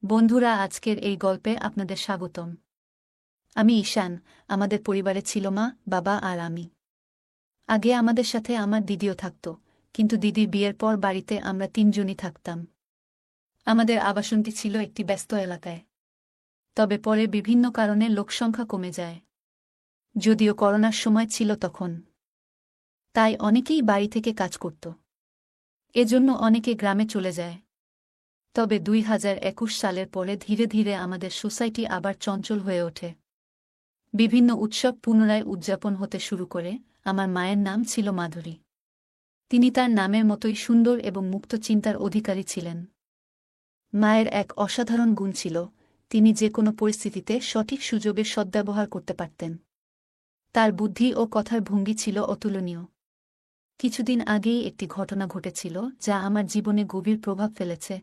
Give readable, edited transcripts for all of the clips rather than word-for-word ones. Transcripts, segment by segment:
বন্ধুরা, আজকের এই গল্পে আপনাদের স্বাগতম। আমি ঈশান। আমাদের পরিবারে ছিল মা, বাবা আর আমি। আগে আমাদের সাথে আমার দিদিও থাকত, কিন্তু দিদির বিয়ের পর বাড়িতে আমরা তিনজনই থাকতাম। আমাদের আবাসনটি ছিল একটি ব্যস্ত এলাকায়। তবে পরে বিভিন্ন কারণে লোকসংখ্যা কমে যায়। যদিও করোনার সময় ছিল তখন, তাই অনেকেই বাড়ি থেকে কাজ করত। এজন্য অনেকে গ্রামে চলে যায়। তবে 2021 সালের পরে ধীরে ধীরে আমাদের সোসাইটি আবার চঞ্চল হয়ে ওঠে। বিভিন্ন উৎসব পুনরায় উদযাপন হতে শুরু করে। আমার মায়ের নাম ছিল মাধুরী। তিনি তার নামের মতোই সুন্দর এবং মুক্ত চিন্তার অধিকারী ছিলেন। মায়ের এক অসাধারণ গুণ ছিল, তিনি যে কোনো পরিস্থিতিতে সঠিক সুযোগের সদ্ব্যবহার করতে পারতেন। তার বুদ্ধি ও কথার ভঙ্গি ছিল অতুলনীয়। কিছুদিন আগেই একটি ঘটনা ঘটেছিল যা আমার জীবনে গভীর প্রভাব ফেলেছে।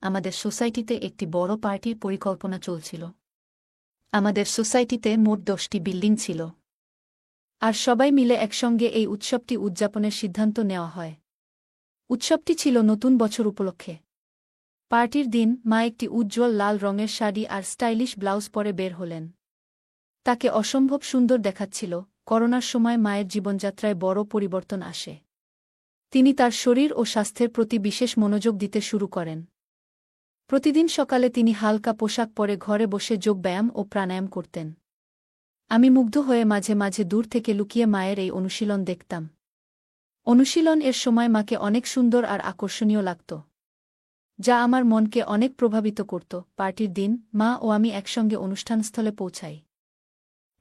আমাদের সোসাইটিতে একটি বড় পার্টির পরিকল্পনা চলছিল। আমাদের সোসাইটিতে মোট 10টি বিল্ডিং ছিল, আর সবাই মিলে একসঙ্গে এই উৎসবটি উদযাপনের সিদ্ধান্ত নেওয়া হয়। উৎসবটি ছিল নতুন বছর উপলক্ষে। পার্টির দিন মা একটি উজ্জ্বল লাল রঙের শাড়ি আর স্টাইলিশ ব্লাউজ পরে বের হলেন। তাকে অসম্ভব সুন্দর দেখাচ্ছিল। করোনার সময় মায়ের জীবনযাত্রায় বড় পরিবর্তন আসে। তিনি তার শরীর ও স্বাস্থ্যের প্রতি বিশেষ মনোযোগ দিতে শুরু করেন। প্রতিদিন সকালে তিনি হালকা পোশাক পরে ঘরে বসে যোগব্যায়াম ও প্রাণায়াম করতেন। আমি মুগ্ধ হয়ে মাঝে মাঝে দূর থেকে লুকিয়ে মায়ের এই অনুশীলন দেখতাম। অনুশীলন এর সময় মাকে অনেক সুন্দর আর আকর্ষণীয় লাগত, যা আমার মনকে অনেক প্রভাবিত করত। পার্টির দিন মা ও আমি একসঙ্গে অনুষ্ঠানস্থলে পৌঁছাই।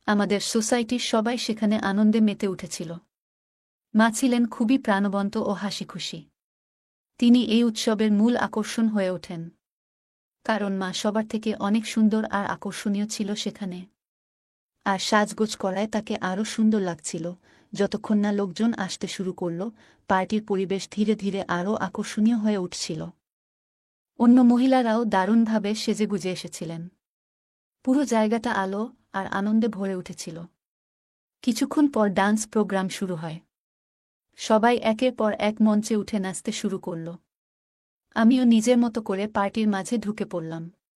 আমাদের সোসাইটির সবাই সেখানে আনন্দে মেতে উঠেছিল। মা ছিলেন খুবই প্রাণবন্ত ও হাসিখুশি। তিনি এই উৎসবের মূল আকর্ষণ হয়ে ওঠেন, কারণ মা সবার থেকে অনেক সুন্দর আর আকর্ষণীয় ছিল সেখানে। আর সাজগোজ করায় তাকে আরও সুন্দর লাগছিল। যতক্ষণ না লোকজন আসতে শুরু করল, পার্টির পরিবেশ ধীরে ধীরে আরও আকর্ষণীয় হয়ে উঠছিল। অন্য মহিলারাও দারুণভাবে সেজেগুজে এসেছিলেন। পুরো জায়গাটা আলো আর আনন্দে ভরে উঠেছিল। কিছুক্ষণ পর ডান্স প্রোগ্রাম শুরু হয়। সবাই একের পর এক মঞ্চে উঠে নাচতে শুরু করল। আমিও নিজের মতো করে পার্টির মাঝে ঢুকে পড়লাম।